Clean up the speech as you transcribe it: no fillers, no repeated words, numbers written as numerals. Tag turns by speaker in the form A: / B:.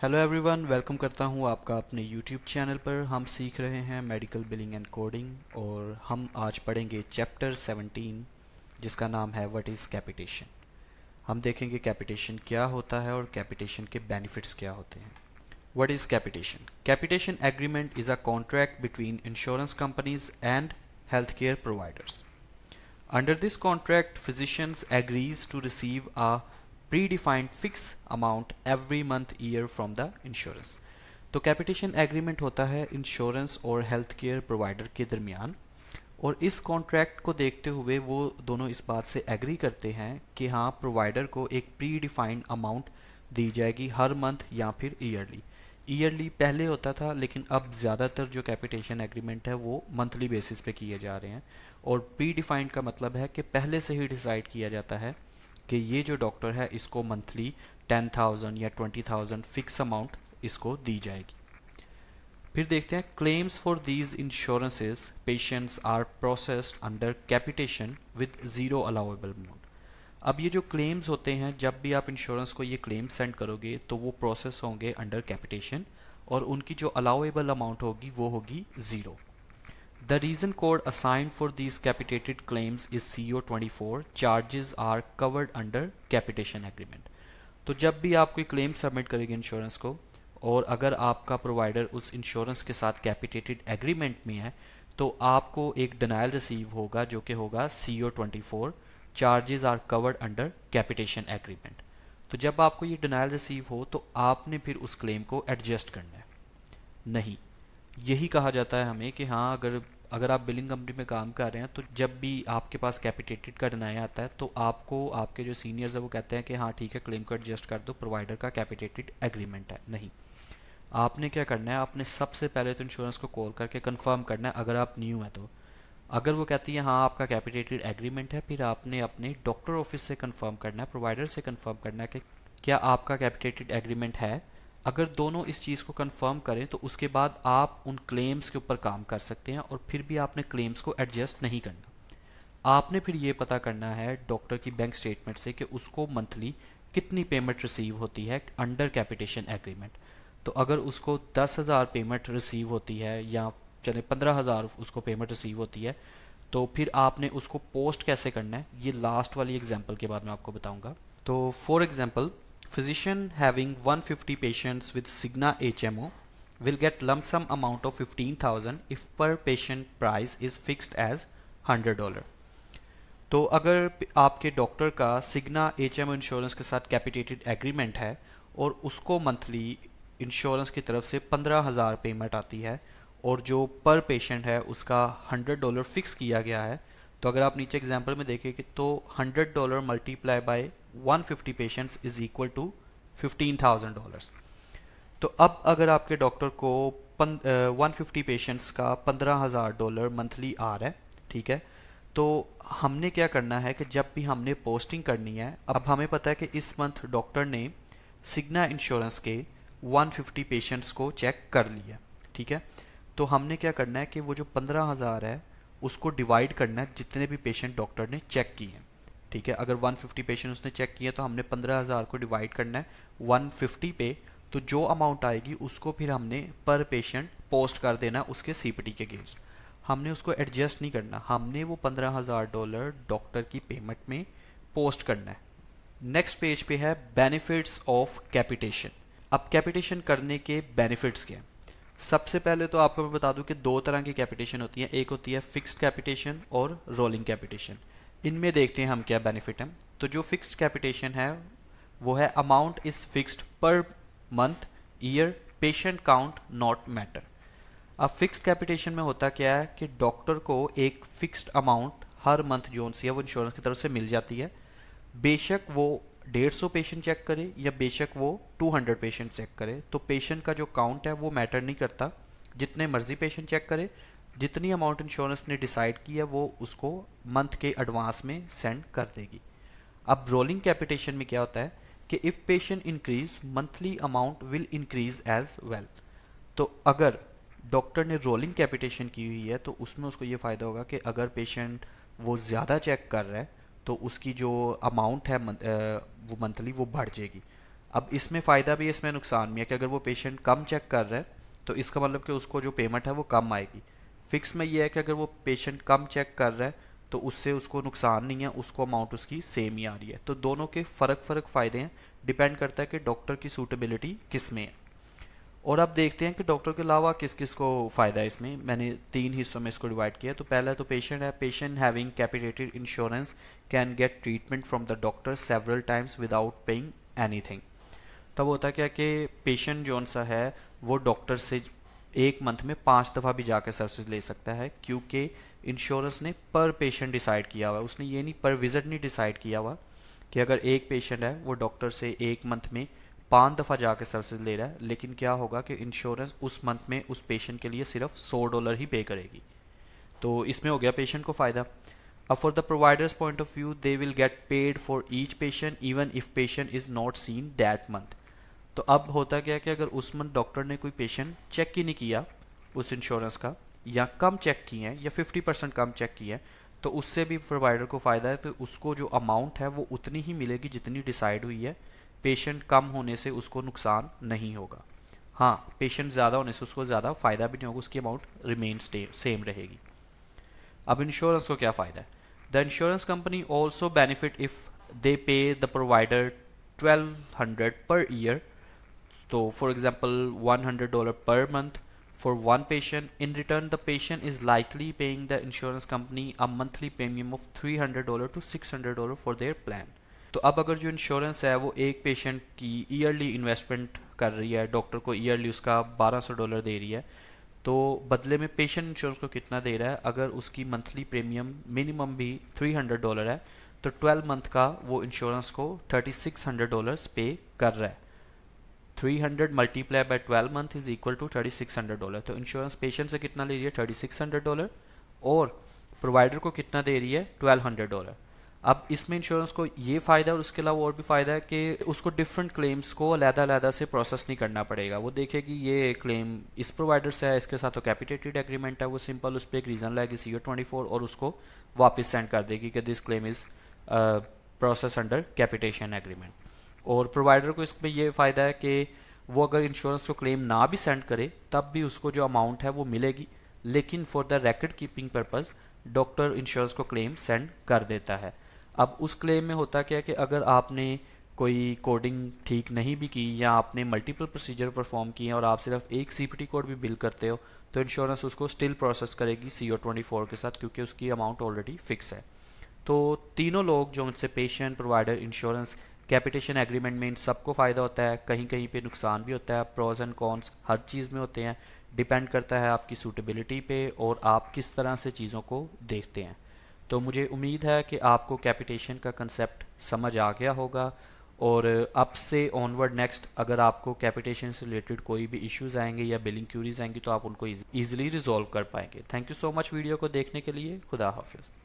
A: Hello everyone, welcome करता हूँ आपका अपने यूट्यूब चैनल पर। हम सीख रहे हैं मेडिकल बिलिंग एंड कोडिंग और हम आज पढ़ेंगे चैप्टर 17 जिसका नाम है व्हाट इज़ कैपिटेशन। हम देखेंगे कैपिटेशन क्या होता है और कैपिटेशन के बेनिफिट्स क्या होते हैं। What is capitation? Capitation agreement is a contract between insurance companies and health care providers. Under this contract, physicians agrees to receive a predefined fixed amount every month year from the insurance. तो capitation agreement होता है insurance और health care provider के दरमियान, और इस contract को देखते हुए वो दोनों इस बात से एग्री करते हैं कि हाँ, प्रोवाइडर को एक प्री डिफाइंड अमाउंट दी जाएगी हर मंथ या फिर ईयरली। ईयरली पहले होता था, लेकिन अब ज़्यादातर जो कैपिटेशन एग्रीमेंट है वो मंथली बेसिस पे किए जा रहे हैं। और प्री डिफाइंड का मतलब है कि पहले से ही डिसाइड किया जाता है कि ये जो डॉक्टर है इसको मंथली 10,000 या 20,000 फिक्स अमाउंट इसको दी जाएगी। फिर देखते हैं claims for these insurances patients are processed under capitation with zero allowable amount. अब ये जो क्लेम्स होते हैं, जब भी आप इंश्योरेंस को ये क्लेम सेंड करोगे तो वो प्रोसेस होंगे अंडर कैपिटेशन, और उनकी जो अलाउेबल अमाउंट होगी वो होगी zero. The reason code assigned for these capitated claims is CO24. Charges are covered under capitation agreement. तो जब भी आप कोई क्लेम सबमिट करेंगे इंश्योरेंस को, और अगर आपका प्रोवाइडर उस इंश्योरेंस के साथ कैपिटेटेड एग्रीमेंट में है, तो आपको एक डिनायल रिसीव होगा जो कि होगा CO24। Charges are covered under capitation agreement. तो जब आपको ये डिनायल रिसीव हो तो आपने फिर उस क्लेम को एडजस्ट करना है, नहीं। यही कहा जाता है हमें कि हाँ, अगर अगर आप बिलिंग कंपनी में काम कर रहे हैं तो जब भी आपके पास कैपिटेटेड का डिनाई आता है तो आपको आपके जो सीनियर्स है वो कहते हैं कि हाँ ठीक है, क्लेम को एडजस्ट कर दो, प्रोवाइडर का कैपिटेटेड एग्रीमेंट है। नहीं, आपने क्या करना है, आपने सबसे पहले तो इंश्योरेंस को कॉल करके कंफर्म करना है। अगर आप न्यू है तो अगर वो कहती है हाँ आपका कैपिटेटेड एग्रीमेंट है, फिर आपने अपने डॉक्टर ऑफिस से कंफर्म करना है, प्रोवाइडर से कंफर्म करना है कि क्या आपका कैपिटेटेड एग्रीमेंट है। अगर दोनों इस चीज़ को कंफर्म करें तो उसके बाद आप उन क्लेम्स के ऊपर काम कर सकते हैं, और फिर भी आपने क्लेम्स को एडजस्ट नहीं करना। आपने फिर ये पता करना है डॉक्टर की बैंक स्टेटमेंट से कि उसको मंथली कितनी पेमेंट रिसीव होती है अंडर कैपिटेशन एग्रीमेंट। तो अगर उसको 10,000 पेमेंट रिसीव होती है, या चले 15,000 उसको पेमेंट रिसीव होती है, तो फिर आपने उसको पोस्ट कैसे करना है ये लास्ट वाली एग्जांपल के बाद मैं आपको बताऊंगा। तो for example, physician having 150 patients with Cigna HMO will get lump sum amount of 15,000 if per patient price is fixed as $100। तो अगर आपके डॉक्टर का सिग्ना HMO इंश्योरेंस के साथ कैपिटेटेड एग्रीमेंट है और उसको मंथली इंश्योरेंस की तरफ से 15,000 पेमेंट आती है, और जो पर पेशेंट है उसका $100 फिक्स किया गया है, तो अगर आप नीचे एग्जांपल में देखें कि तो $100 multiply by 150 patients is equal to $15,000। तो अब अगर आपके डॉक्टर को 150 पेशेंट्स का $15,000 मंथली आ रहा है, ठीक है, तो हमने क्या करना है कि जब भी हमने पोस्टिंग करनी है, अब हमें पता है कि इस मंथ डॉक्टर ने सिग्ना इंश्योरेंस के 150 पेशेंट्स को चेक कर लिया, ठीक है। तो हमने क्या करना है कि वो जो 15,000 है उसको डिवाइड करना है जितने भी पेशेंट डॉक्टर ने चेक किए हैं, ठीक है। अगर 150 पेशेंट उसने चेक किए तो हमने 15,000 को डिवाइड करना है 150 पे, तो जो अमाउंट आएगी उसको फिर हमने पर पेशेंट पोस्ट कर देना उसके सीपीटी के अगेंस्ट। हमने उसको एडजस्ट नहीं करना, हमने वो $15,000 डॉक्टर की पेमेंट में पोस्ट करना है। नेक्स्ट पेज पे है बेनिफिट्स ऑफ कैपिटेशन। अब कैपिटेशन करने के बेनिफिट्स क्या हैं? सबसे पहले तो आपको मैं बता दूं कि दो तरह की कैपिटेशन होती है, एक होती है फिक्स्ड कैपिटेशन और रोलिंग कैपिटेशन। इनमें देखते हैं हम क्या बेनिफिट है। तो जो फिक्स्ड कैपिटेशन है वो है amount is fixed per month year patient count not matter. अब फिक्स्ड कैपिटेशन में होता क्या है कि डॉक्टर को एक फिक्स्ड अमाउंट हर मंथ जो सी है वो इंश्योरेंस की तरफ से मिल जाती है, बेशक वो 150 पेशेंट चेक करे या बेशक वो 200 पेशेंट चेक करे। तो पेशेंट का जो काउंट है वो मैटर नहीं करता, जितने मर्जी पेशेंट चेक करे, जितनी अमाउंट इंश्योरेंस ने डिसाइड की है वो उसको मंथ के एडवांस में सेंड कर देगी। अब रोलिंग कैपिटेशन में क्या होता है कि if patient increase monthly amount will increase as well. तो अगर डॉक्टर ने रोलिंग कैपिटेशन की हुई है तो उसमें उसको ये फ़ायदा होगा कि अगर पेशेंट वो ज़्यादा चेक कर रहा है तो उसकी जो अमाउंट है वो मंथली वो बढ़ जाएगी। अब इसमें फ़ायदा भी है, इसमें नुकसान भी है कि अगर वो पेशेंट कम चेक कर रहा है तो इसका मतलब कि उसको जो पेमेंट है वो कम आएगी। फिक्स में ये है कि अगर वो पेशेंट कम चेक कर रहा है तो उससे उसको नुकसान नहीं है, उसको अमाउंट उसकी सेम ही आ रही है। तो दोनों के फ़र्क फ़ायदे हैं, डिपेंड करता है कि डॉक्टर की सूटेबिलिटी किस में है। और अब देखते हैं कि डॉक्टर के अलावा किस किस को फ़ायदा है। इसमें मैंने 3 हिस्सों में इसको डिवाइड किया। तो पहला तो पेशेंट है। Patient having capitated insurance can get treatment from the doctor several times without paying anything. तब होता क्या कि पेशेंट जौन सा है वो डॉक्टर से एक मंथ में 5 दफ़ा भी जाकर सर्विस ले सकता है, क्योंकि इंश्योरेंस ने पर पेशेंट डिसाइड किया हुआ है। उसने ये नहीं, पर विजिट नहीं डिसाइड किया हुआ कि अगर एक पेशेंट है वो डॉक्टर से एक मंथ में 5 दफ़ा जाके सर्विस ले रहा है, लेकिन क्या होगा कि इंश्योरेंस उस मंथ में उस पेशेंट के लिए सिर्फ $100 ही पे करेगी। तो इसमें हो गया पेशेंट को फ़ायदा। अब for the providers point of view, they will get paid for each patient even if patient is not seen that month. तो अब होता क्या है कि अगर उस मंथ डॉक्टर ने कोई पेशेंट चेक ही नहीं किया उस इंश्योरेंस का, या कम चेक किए हैं, या 50% कम चेक किए हैं, तो उससे भी प्रोवाइडर को फ़ायदा है। तो उसको जो अमाउंट है वो उतनी ही मिलेगी जितनी डिसाइड हुई है। पेशेंट कम होने से उसको नुकसान नहीं होगा। हाँ, पेशेंट ज़्यादा होने से उसको ज़्यादा फ़ायदा भी नहीं होगा, उसकी अमाउंट रिमेन सेम रहेगी। अब इंश्योरेंस को क्या फ़ायदा है? The insurance company also benefit if they पे द प्रोवाइडर 1200 पर ईयर। तो for example $100 per month for one patient. In return, the patient is likely paying the insurance company a monthly premium of $300 to $600 for their plan. तो अब अगर जो insurance है वो एक patient की yearly investment कर रही है, डॉक्टर को ईयरली उसका $1200 दे रही है, तो बदले में पेशेंट इंश्योरेंस को कितना दे रहा है? अगर उसकी मंथली प्रीमियम मिनिमम भी $300 है तो 12 मंथ का वो इंश्योरेंस को $3600 पे कर रहा है। 300 multiply by 12 month is equal to $3600। तो इंश्योरेंस पेशेंट से कितना ले रही है? $3600। और प्रोवाइडर को कितना दे रही है? $1200। अब इसमें इंश्योरेंस को ये फ़ायदा और उसके अलावा और भी फ़ायदा है कि उसको डिफरेंट क्लेम्स को अलग-अलग से प्रोसेस नहीं करना पड़ेगा। वो देखेगी ये क्लेम इस प्रोवाइडर से है, इसके साथ तो कैपिटेटेड एग्रीमेंट है, वो सिंपल उस पर एक रीज़न लाएगी CO24 और उसको वापस सेंड कर देगी कि this claim is process under capitation agreement. और प्रोवाइडर को इसमें ये फ़ायदा है कि वो अगर इंश्योरेंस को क्लेम ना भी सेंड करे तब भी उसको जो अमाउंट है वो मिलेगी, लेकिन for the record keeping purpose doctor insurance को क्लेम सेंड कर देता है। अब उस क्लेम में होता क्या है कि अगर आपने कोई कोडिंग ठीक नहीं भी की या आपने मल्टीपल प्रोसीजर परफॉर्म किए और आप सिर्फ एक CPT कोड भी बिल करते हो, तो इंश्योरेंस उसको स्टिल प्रोसेस करेगी CO24 के साथ, क्योंकि उसकी अमाउंट ऑलरेडी फिक्स है। तो तीनों लोग जो उनसे patient, provider, insurance, capitation agreement में इन सबको फ़ायदा होता है। कहीं कहीं पे नुकसान भी होता है। प्रोज एंड कॉन्स हर चीज़ में होते हैं। डिपेंड करता है आपकी सूटेबिलिटी पे और आप किस तरह से चीज़ों को देखते हैं। तो मुझे उम्मीद है कि आपको कैपिटेशन का कंसेप्ट समझ आ गया होगा। और अब से ऑनवर्ड नेक्स्ट अगर आपको कैपिटेशन से रिलेटेड कोई भी इश्यूज़ आएंगे या बिलिंग क्यूरीज आएंगी तो आप उनको ईजिली रिजॉल्व कर पाएंगे। Thank you so much video को देखने के लिए। खुदा हाफिज़।